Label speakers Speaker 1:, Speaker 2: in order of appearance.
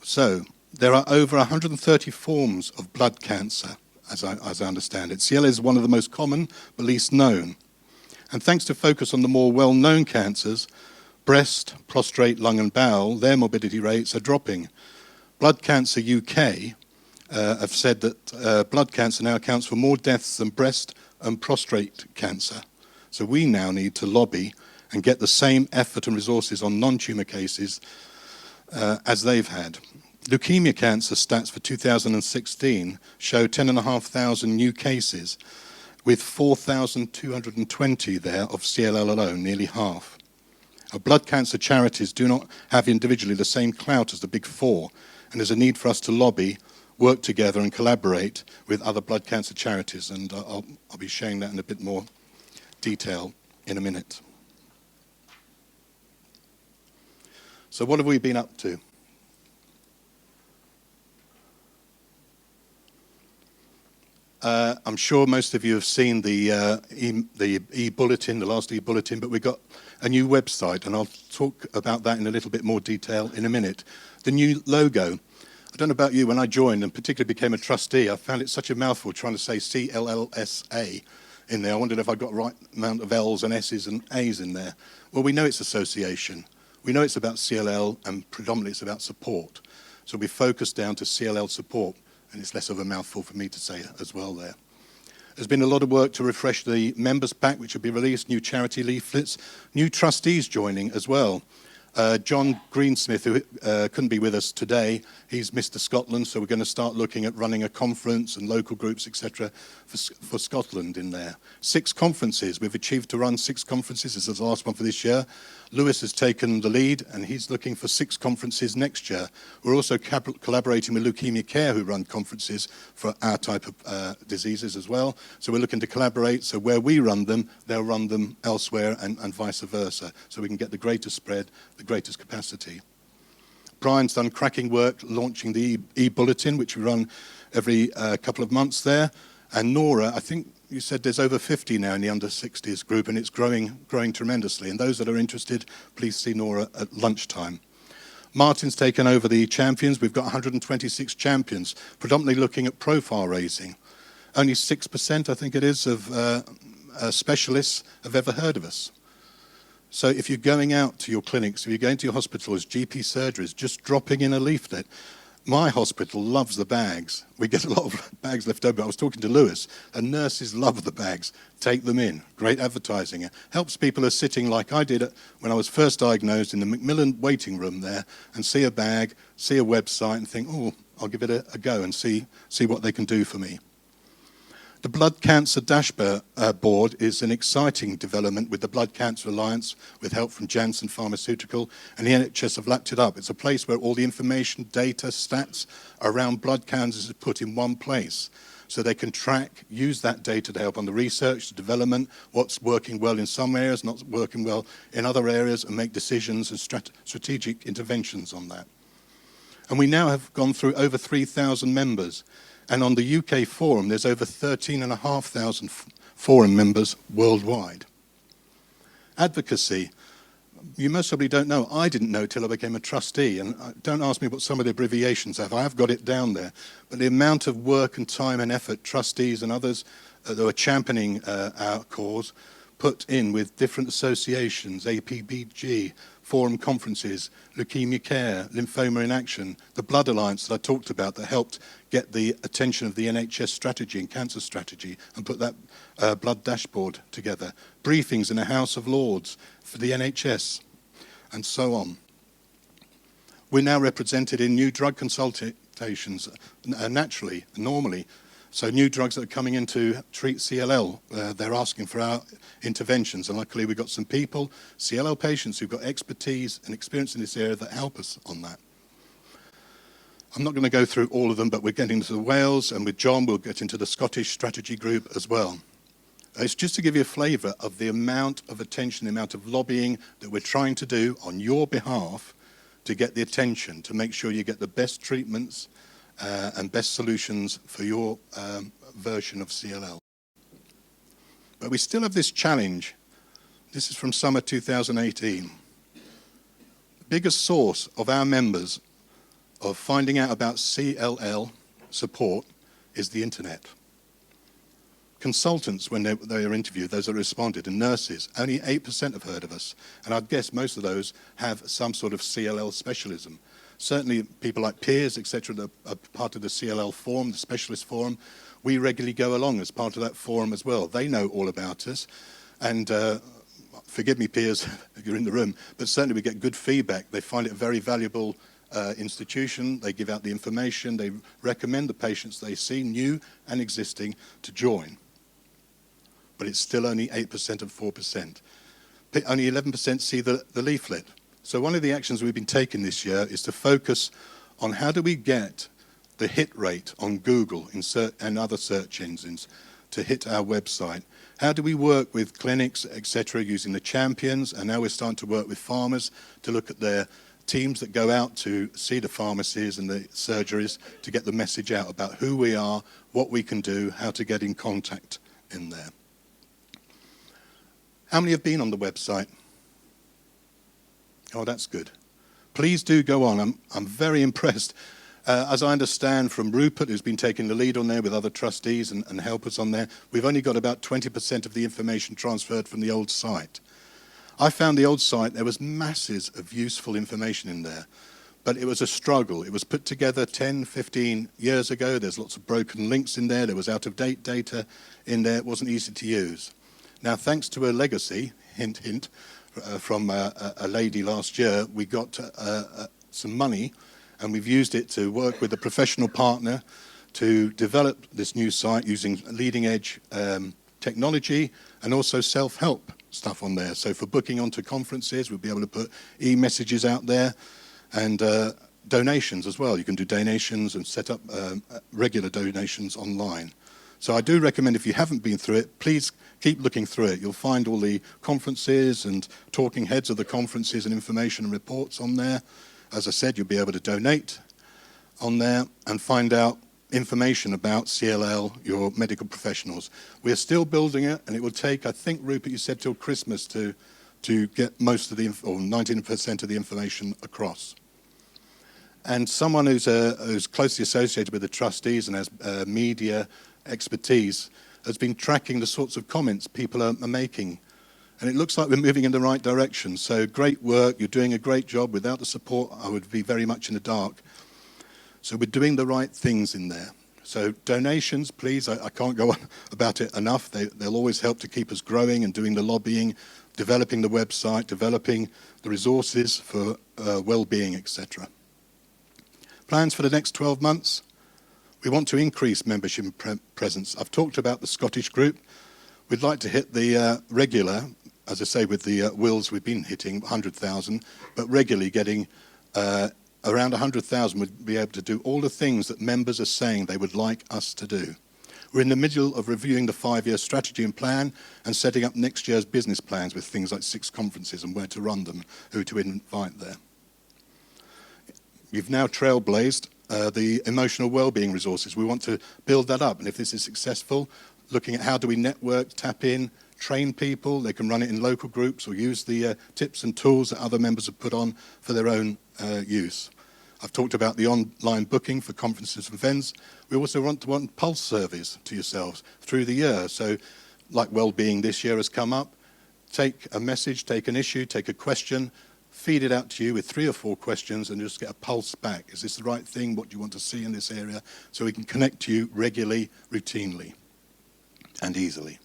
Speaker 1: So, there are over 130 forms of blood cancer, as I understand it. CLL is one of the most common, but least known. And thanks to focus on the more well-known cancers, breast, prostate, lung and bowel, their morbidity rates are dropping. Blood Cancer UK have said that blood cancer now accounts for more deaths than breast and prostate cancer. So we now need to lobby and get the same effort and resources on non-tumour cases as they've had. Leukemia cancer stats for 2016 show 10,500 new cases, with 4,220 there of CLL alone, nearly half. Our blood cancer charities do not have individually the same clout as the big four, and there's a need for us to lobby, work together and collaborate with other blood cancer charities, and I'll be sharing that in a bit more detail in a minute. So what have we been up to? I'm sure most of you have seen the e-bulletin, the last e-bulletin, but we've got a new website, and I'll talk about that in a little bit more detail in a minute. The new logo. I don't know about you, when I joined and particularly became a trustee, I found it such a mouthful trying to say CLLSA in there. I wondered if I got the right amount of L's and S's and A's in there. Well, we know it's association. We know it's about CLL, and predominantly it's about support. So we focus down to CLL Support, and it's less of a mouthful for me to say as well there. There's been a lot of work to refresh the members pack, which will be released, new charity leaflets, new trustees joining as well. John Greensmith, who couldn't be with us today, he's Mr. Scotland, so we're going to start looking at running a conference and local groups, etc., for Scotland in there. 6 conferences. We've achieved to run 6 conferences. This is the last one for this year. Lewis has taken the lead, and he's looking for 6 conferences next year. We're also collaborating with Leukemia Care, who run conferences for our type of diseases as well. So we're looking to collaborate, so where we run them, they'll run them elsewhere, and vice versa, so we can get the greatest spread, the greatest capacity. Brian's done cracking work launching the e-bulletin, which we run every couple of months there. And Nora, I think you said there's over 50 now in the under 60s group, and it's growing tremendously. And those that are interested, please see Nora at lunchtime. Martin's taken over the champions. We've got 126 champions, predominantly looking at profile raising. Only 6%, I think it is, of specialists have ever heard of us. So if you're going out to your clinics, if you're going to your hospitals, GP surgeries, just dropping in a leaflet. My hospital loves the bags. We get a lot of bags left over. I was talking to Lewis, and nurses love the bags. Take them in. Great advertising. It helps people who are sitting like I did when I was first diagnosed in the Macmillan waiting room there, and see a bag, see a website, and think, oh, I'll give it a go and see what they can do for me. The Blood Cancer Dashboard is an exciting development with the Blood Cancer Alliance, with help from Janssen Pharmaceutical, and the NHS have lapped it up. It's a place where all the information, data, stats around blood cancers is put in one place. So they can track, use that data to help on the research, the development, what's working well in some areas, not working well in other areas, and make decisions and strategic interventions on that. And we now have gone through over 3,000 members. And on the UK forum, there's over 13,500 forum members worldwide. Advocacy. You most probably don't know. I didn't know till I became a trustee. And don't ask me what some of the abbreviations have. I have got it down there. But the amount of work and time and effort trustees and others that are championing our cause put in with different associations, APBG, forum conferences, Leukemia Care, Lymphoma in Action, the Blood Alliance that I talked about that helped get the attention of the NHS strategy and cancer strategy and put that blood dashboard together. Briefings in the House of Lords for the NHS, and so on. We're now represented in new drug consultations naturally, normally. So new drugs that are coming in to treat CLL, they're asking for our interventions. And luckily we've got some people, CLL patients who've got expertise and experience in this area that help us on that. I'm not going to go through all of them, but we're getting to the Wales, and with John we'll get into the Scottish strategy group as well. It's just to give you a flavour of the amount of attention, the amount of lobbying that we're trying to do on your behalf to get the attention, to make sure you get the best treatments and best solutions for your version of CLL. But we still have this challenge. This is from summer 2018. The biggest source of our members of finding out about CLL support is the internet. Consultants, when they are interviewed, those that responded, and nurses, only 8% have heard of us. And I'd guess most of those have some sort of CLL specialism. Certainly people like peers, etc., that are part of the CLL forum, the specialist forum, we regularly go along as part of that forum as well. They know all about us. And forgive me, peers, if you're in the room, but certainly we get good feedback. They find it a very valuable institution. They give out the information. They recommend the patients they see, new and existing, to join. But it's still only 8% of 4%. Only 11% see the leaflet. So one of the actions we've been taking this year is to focus on how do we get the hit rate on Google and other search engines to hit our website. How do we work with clinics, etc., using the champions, and now we're starting to work with farmers to look at their teams that go out to see the pharmacies and the surgeries to get the message out about who we are, what we can do, how to get in contact in there. How many have been on the website? Oh, that's good. Please do go on. I'm very impressed. As I understand from Rupert, who's been taking the lead on there with other trustees and helpers on there, we've only got about 20% of the information transferred from the old site. I found the old site, there was masses of useful information in there, but it was a struggle. It was put together 10, 15 years ago. There's lots of broken links in there. There was out-of-date data in there. It wasn't easy to use. Now, thanks to a legacy, hint, hint, from a lady last year, we got some money, and we've used it to work with a professional partner to develop this new site using leading-edge technology and also self-help stuff on there. So for booking onto conferences, we'll be able to put e-messages out there, and donations as well. You can do donations and set up regular donations online. So I do recommend, if you haven't been through it, please keep looking through it. You'll find all the conferences and talking heads of the conferences and information and reports on there. As I said, you'll be able to donate on there and find out information about CLL, your medical professionals. We're still building it, and it will take, I think, Rupert, you said till Christmas to get most of the, or 19% of the information across. And someone who's closely associated with the trustees and has media expertise has been tracking the sorts of comments people are making. And it looks like we're moving in the right direction. So great work, you're doing a great job. Without the support, I would be very much in the dark. So we're doing the right things in there. So donations, please, I can't go on about it enough. They'll always help to keep us growing and doing the lobbying, developing the website, developing the resources for well-being, etc. Plans for the next 12 months? We want to increase membership presence. I've talked about the Scottish group. We'd like to hit the regular, as I say, with the wills we've been hitting, 100,000, but regularly getting around 100,000 would be able to do all the things that members are saying they would like us to do. We're in the middle of reviewing the 5-year strategy and plan and setting up next year's business plans with things like 6 conferences and where to run them, who to invite there. You've now trailblazed the emotional well-being resources. We want to build that up, and if this is successful, looking at how do we network, tap in, train people. They can run it in local groups or use the tips and tools that other members have put on for their own use. I've talked about the online booking for conferences and events. We also want pulse surveys to yourselves through the year. So like well-being this year has come up, take a message, take an issue, take a question, feed it out to you with 3 or 4 questions and just get a pulse back. Is this the right thing? What do you want to see in this area? So we can connect to you regularly, routinely, and easily.